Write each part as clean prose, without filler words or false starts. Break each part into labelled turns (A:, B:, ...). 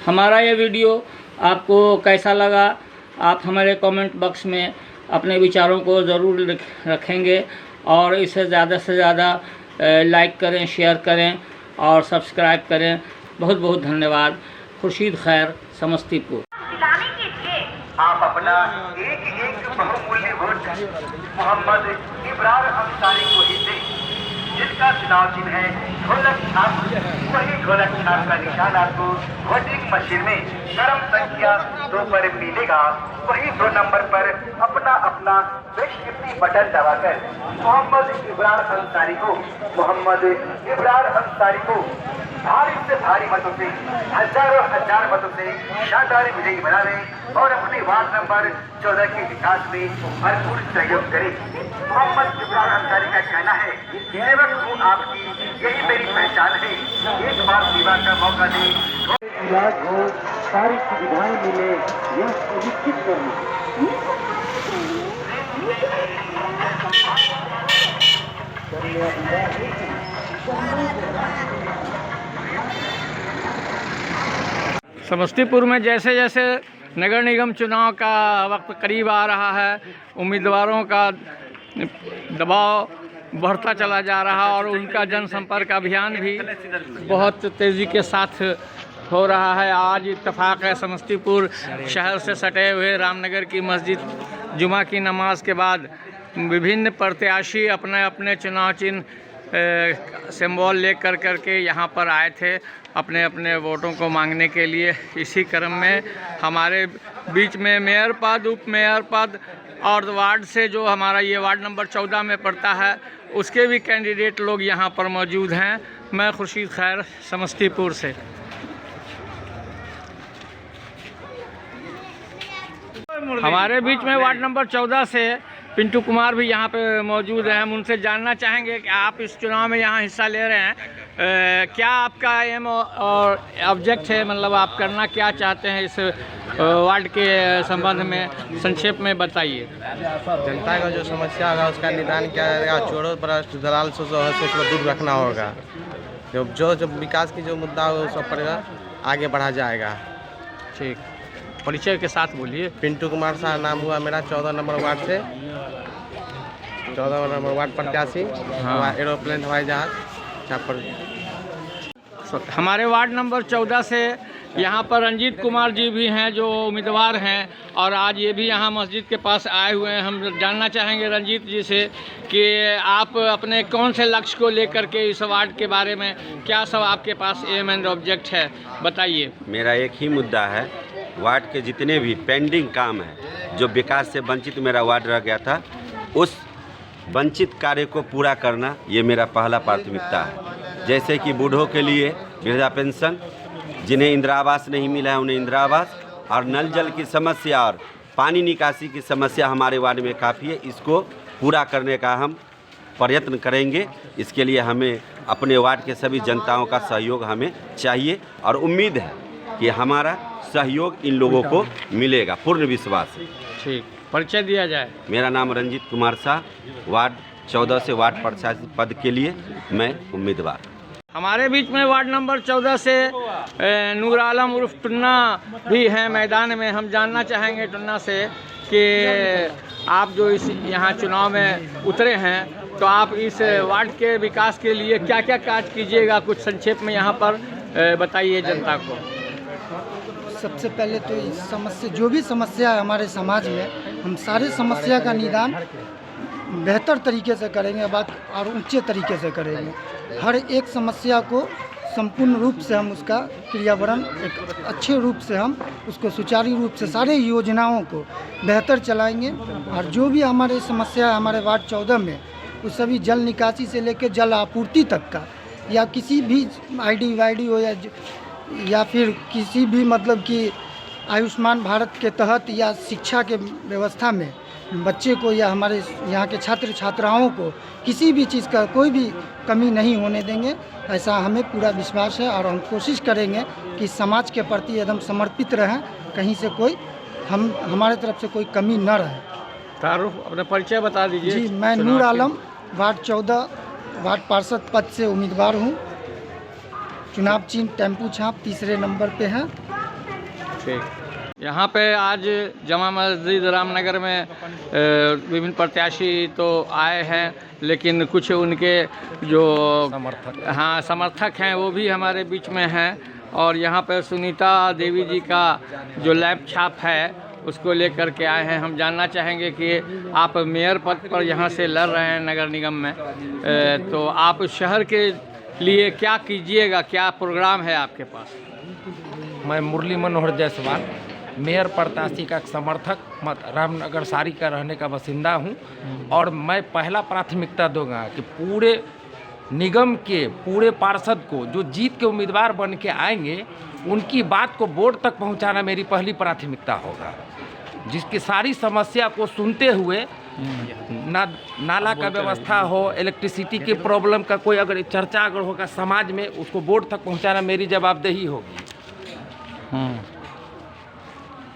A: हमारा ये वीडियो आपको कैसा लगा, आप हमारे कमेंट बॉक्स में अपने विचारों को ज़रूर रखेंगे और इसे ज़्यादा से ज़्यादा लाइक करें, शेयर करें और सब्सक्राइब करें। बहुत बहुत धन्यवाद। खुर्शीद खैर, समस्तीपुर।
B: आप अपना एक एक बहुमूल्य वोट मोहम्मद इब्रार अंसारी को ही दें, जिसका चुनाव चिन्ह है ढोलक छाप। वही ढोलक छाप का निशान आपको वोटिंग मशीन में क्रम संख्या 2 पर मिलेगा। वही 2 नंबर पर अपना अपना बेशकीमती बटन दबाकर मोहम्मद इब्रार अंसारी को भारी से भारी मतों से, हजार मतों से शानदार विजयी बनाने और अपने वार्ड नंबर 14 के विकास में भरपूर सहयोग करें। मोहम्मद इब्रार अंसारी का कहना है, सेवक हूँ आपकी, यही मेरी पहचान है। एक बार सेवा का मौका दें, इलाज हो, सारी सुविधाएं मिले, यह सुनिश्चित करना।
A: समस्तीपुर में जैसे जैसे नगर निगम चुनाव का वक्त करीब आ रहा है, उम्मीदवारों का दबाव बढ़ता चला जा रहा और उनका जनसंपर्क अभियान भी बहुत तेज़ी के साथ हो रहा है। आज इत्तेफाक है, समस्तीपुर शहर से सटे हुए रामनगर की मस्जिद जुमा की नमाज के बाद विभिन्न प्रत्याशी अपने अपने चुनाव चिन्ह सिंबल ले करके यहाँ पर आए थे अपने अपने वोटों को मांगने के लिए। इसी क्रम में हमारे बीच में मेयर पद, उप मेयर पद और वार्ड से जो हमारा ये वार्ड नंबर 14 में पड़ता है, उसके भी कैंडिडेट लोग यहाँ पर मौजूद हैं। मैं खुर्शीद खैर, समस्तीपुर से। हमारे बीच में वार्ड नंबर 14 से पिंटू कुमार भी यहाँ पे मौजूद हैं। हम उनसे जानना चाहेंगे कि आप इस चुनाव में यहाँ हिस्सा ले रहे हैं, क्या आपका एम और ऑब्जेक्ट है, मतलब आप करना क्या चाहते हैं इस वार्ड के संबंध में संक्षेप में बताइए।
C: जनता का जो समस्या होगा उसका निदान किया जाएगा। चोरों पर दलाल से जो है उसको दूर रखना होगा। जो विकास की जो मुद्दा हो सब पर आगे बढ़ा जाएगा।
A: ठीक, परिचय के साथ बोलिए।
C: पिंटू कुमार साहब नाम हुआ मेरा, 14 नंबर वार्ड से, 14 नंबर वार्ड प्रत्याशी। हाँ। एरोप्लेन, हवाई जहाज पर।
A: हमारे वार्ड नंबर 14 से यहाँ पर रंजीत कुमार जी भी हैं जो उम्मीदवार हैं और आज ये भी यहाँ मस्जिद के पास आए हुए हैं। हम जानना चाहेंगे रंजीत जी से कि आप अपने कौन से लक्ष्य को लेकर के इस वार्ड के बारे में क्या सब आपके पास एम एंड ऑब्जेक्ट है, बताइए।
D: मेरा एक ही मुद्दा है, वार्ड के जितने भी पेंडिंग काम है, जो विकास से वंचित मेरा वार्ड रह गया था, उस वंचित कार्य को पूरा करना ये मेरा पहला प्राथमिकता है। जैसे कि बूढ़ों के लिए वृद्धा पेंशन, जिन्हें इंदिरा आवास नहीं मिला है उन्हें इंदिरा आवास, और नल जल की समस्या और पानी निकासी की समस्या हमारे वार्ड में काफ़ी है। इसको पूरा करने का हम प्रयत्न करेंगे। इसके लिए हमें अपने वार्ड के सभी जनताओं का सहयोग हमें चाहिए और उम्मीद है कि हमारा सहयोग इन लोगों को मिलेगा, पूर्ण विश्वास है।
A: ठीक, परिचय दिया जाए।
D: मेरा नाम रंजीत कुमार शाह, वार्ड 14 से वार्ड प्रत्याशी पद के लिए मैं उम्मीदवार।
A: हमारे बीच में वार्ड नंबर 14 से नूर आलम उर्फ टुन्ना भी हैं मैदान में। हम जानना चाहेंगे टुन्ना से कि आप जो इस यहाँ चुनाव में उतरे हैं, तो आप इस वार्ड के विकास के लिए क्या क्या कार्य कीजिएगा, कुछ संक्षेप में यहाँ पर बताइए जनता को।
E: सबसे पहले तो इस समस्या, जो भी समस्या है हमारे समाज में, हम सारे समस्या का निदान बेहतर तरीके से करेंगे, बात और ऊंचे तरीके से करेंगे। हर एक समस्या को संपूर्ण रूप से हम उसका क्रियान्वयन एक अच्छे रूप से हम उसको सुचारू रूप से सारे योजनाओं को बेहतर चलाएंगे। और जो भी हमारे समस्या है हमारे वार्ड 14 में, उस सभी जल निकासी से लेकर जल आपूर्ति तक का, या किसी भी आईडी वाईडी हो या फिर किसी भी मतलब कि आयुष्मान भारत के तहत या शिक्षा के व्यवस्था में बच्चे को या हमारे यहाँ के छात्र छात्राओं को किसी भी चीज़ का कोई भी कमी नहीं होने देंगे, ऐसा हमें पूरा विश्वास है। और हम कोशिश करेंगे कि समाज के प्रति एकदम समर्पित रहें, कहीं से कोई हमारे तरफ से कोई कमी न रहे।
A: तारुफ, अपना परिचय बता दीजिए।
E: जी, मैं नूर आलम, वार्ड 14 वार्ड पार्षद पद से उम्मीदवार हूँ। चुनाव चिन्ह टेम्पू छाप 3 नंबर पे है।
A: ठीक। यहाँ पे आज जमा मस्जिद रामनगर में विभिन्न प्रत्याशी तो आए हैं, लेकिन कुछ उनके जो समर्थक हैं वो भी हमारे बीच में हैं। और यहाँ पे सुनीता देवी जी का जो लैंप छाप है उसको लेकर के आए हैं। हम जानना चाहेंगे कि आप मेयर पद पर यहाँ से लड़ रहे हैं नगर निगम में, तो आप शहर के लिए क्या कीजिएगा, क्या प्रोग्राम है आपके पास?
F: मैं मुरली मनोहर जायसवाल मेयर प्रत्याशी का समर्थक रामनगर सारी का रहने का बासिंदा हूं, और मैं पहला प्राथमिकता दूंगा कि पूरे निगम के पूरे पार्षद को जो जीत के उम्मीदवार बन के आएंगे उनकी बात को बोर्ड तक पहुंचाना मेरी पहली प्राथमिकता होगा, जिसकी सारी समस्या को सुनते हुए नाला का व्यवस्था हो, इलेक्ट्रिसिटी की प्रॉब्लम का कोई अगर चर्चा अगर होगा समाज में, उसको बोर्ड तक पहुंचाना मेरी जवाबदेही होगी।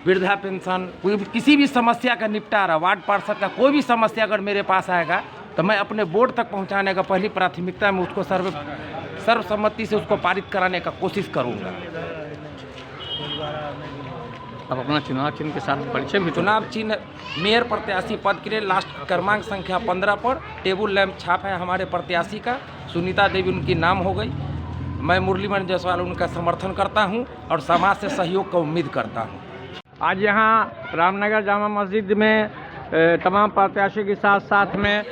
F: वृद्धा पेंशन, कोई भी किसी भी समस्या का निपटारा, वार्ड पार्षद का कोई भी समस्या अगर मेरे पास आएगा तो मैं अपने बोर्ड तक पहुंचाने का पहली प्राथमिकता में उसको सर्वसम्मति से उसको पारित कराने का कोशिश करूंगा।
A: अब अपना चुनाव चिन्ह के साथ परिचय भी।
F: चुनाव चिन्ह मेयर प्रत्याशी पद के लिए लास्ट क्रमांक संख्या 15 पर टेबल लैंप छाप है हमारे प्रत्याशी का। सुनीता देवी उनकी नाम हो गई। मैं मुरली मनोहर जायसवाल उनका समर्थन करता हूं और समाज से सहयोग का उम्मीद करता हूं।
A: आज यहाँ रामनगर जामा मस्जिद में तमाम प्रत्याशी के साथ साथ में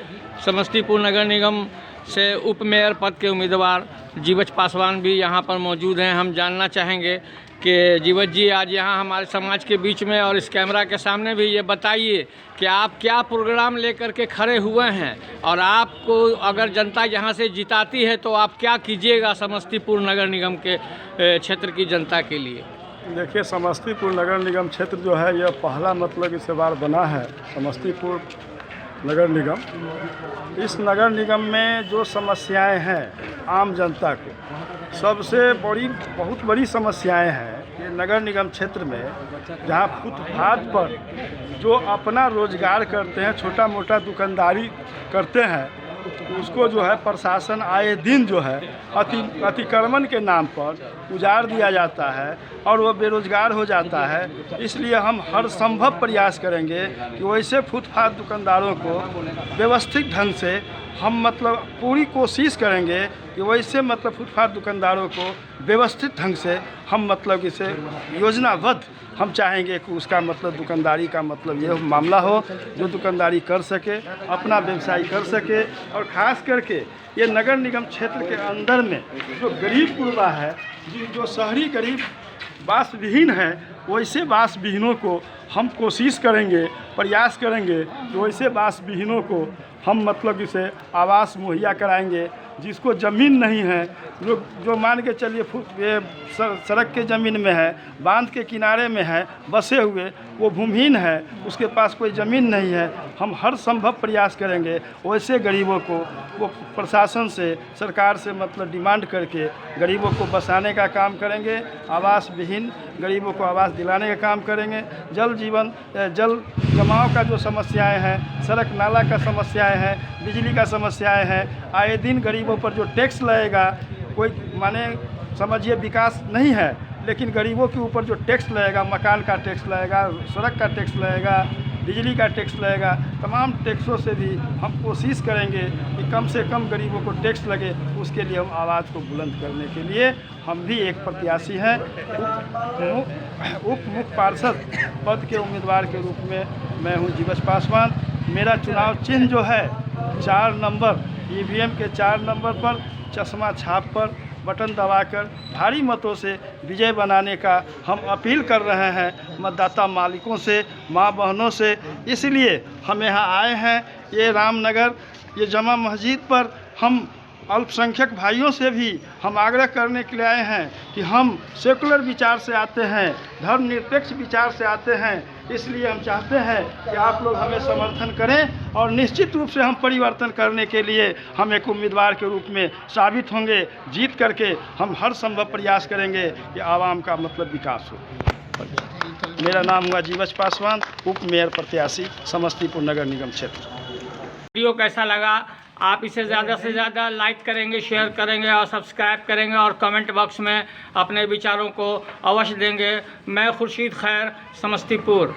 A: समस्तीपुर नगर निगम से उप मेयर पद के उम्मीदवार जीवच पासवान भी यहाँ पर मौजूद हैं। हम जानना चाहेंगे कि जीवच जी आज यहाँ हमारे समाज के बीच में और इस कैमरा के सामने भी ये बताइए कि आप क्या प्रोग्राम लेकर के खड़े हुए हैं, और आपको अगर जनता यहाँ से जिताती है तो आप क्या कीजिएगा समस्तीपुर नगर निगम के क्षेत्र की जनता के लिए?
G: देखिए, समस्तीपुर नगर निगम क्षेत्र जो है यह पहला मतलब इस बार बना है समस्तीपुर नगर निगम। इस नगर निगम में जो समस्याएं हैं आम जनता को, सबसे बहुत बड़ी समस्याएं हैं ये नगर निगम क्षेत्र में, जहां फुटपाथ पर जो अपना रोजगार करते हैं, छोटा मोटा दुकानदारी करते हैं, उसको जो है प्रशासन आए दिन जो है अतिक्रमण के नाम पर उजाड़ दिया जाता है और वो बेरोजगार हो जाता है। इसलिए हम हर संभव प्रयास करेंगे कि वैसे फुटपाथ दुकानदारों को व्यवस्थित ढंग से हम मतलब पूरी कोशिश करेंगे कि वैसे मतलब फुटपाथ दुकानदारों को व्यवस्थित ढंग से हम मतलब इसे योजनाबद्ध हम चाहेंगे कि उसका मतलब दुकानदारी का मतलब ये मामला हो, जो दुकानदारी कर सके, अपना व्यवसाय कर सके। और ख़ास करके ये नगर निगम क्षेत्र के अंदर में जो गरीब गुरबा है, जो शहरी गरीब बास विहीन है, वैसे बास विहीनों को हम कोशिश करेंगे, प्रयास करेंगे कि वैसे बास विहीनों को हम मतलब इसे आवास मुहैया कराएंगे। जिसको ज़मीन नहीं है, जो मान के चलिए सड़क के ज़मीन में है, बांध के किनारे में है, बसे हुए, वो भूमिहीन है, उसके पास कोई ज़मीन नहीं है, हम हर संभव प्रयास करेंगे वैसे गरीबों को वो प्रशासन से, सरकार से मतलब डिमांड करके गरीबों को बसाने का काम करेंगे। आवास विहीन गरीबों को आवास दिलाने का काम करेंगे। जल जमाव का जो समस्याएं हैं, सड़क नाला का समस्याएं हैं, बिजली का समस्याएं हैं, आए दिन गरीबों पर जो टैक्स लगेगा, कोई माने समझिए विकास नहीं है, लेकिन गरीबों के ऊपर जो टैक्स लगेगा, मकान का टैक्स लगेगा, सड़क का टैक्स लगेगा, बिजली का टैक्स लगेगा, तमाम टैक्सों से भी हम कोशिश करेंगे कि कम से कम गरीबों को टैक्स लगे। उसके लिए हम आवाज़ को बुलंद करने के लिए हम भी एक प्रत्याशी हैं। उप मुख्य पार्षद पद के उम्मीदवार के रूप में मैं हूं जीवच पासवान। मेरा चुनाव चिन्ह जो है 4 नंबर EVM के 4 नंबर पर चश्मा छाप पर बटन दबाकर भारी मतों से विजय बनाने का हम अपील कर रहे हैं मतदाता मालिकों से, माँ बहनों से। इसलिए हम यहाँ आए हैं, ये रामनगर ये जमा मस्जिद पर हम अल्पसंख्यक भाइयों से भी हम आग्रह करने के लिए आए हैं कि हम सेकुलर विचार से आते हैं, धर्मनिरपेक्ष विचार से आते हैं। इसलिए हम चाहते हैं कि आप लोग हमें समर्थन करें और निश्चित रूप से हम परिवर्तन करने के लिए हम एक उम्मीदवार के रूप में साबित होंगे। जीत करके हम हर संभव प्रयास करेंगे कि आवाम का मतलब विकास हो। मेरा नाम हुआ जीवच पासवान, उप मेयर प्रत्याशी समस्तीपुर नगर निगम क्षेत्र।
A: वीडियो कैसा लगा आप इसे ज़्यादा से ज़्यादा लाइक करेंगे, शेयर करेंगे और सब्सक्राइब करेंगे और कमेंट बॉक्स में अपने विचारों को अवश्य देंगे। मैं खुर्शीद खैर, समस्तीपुर।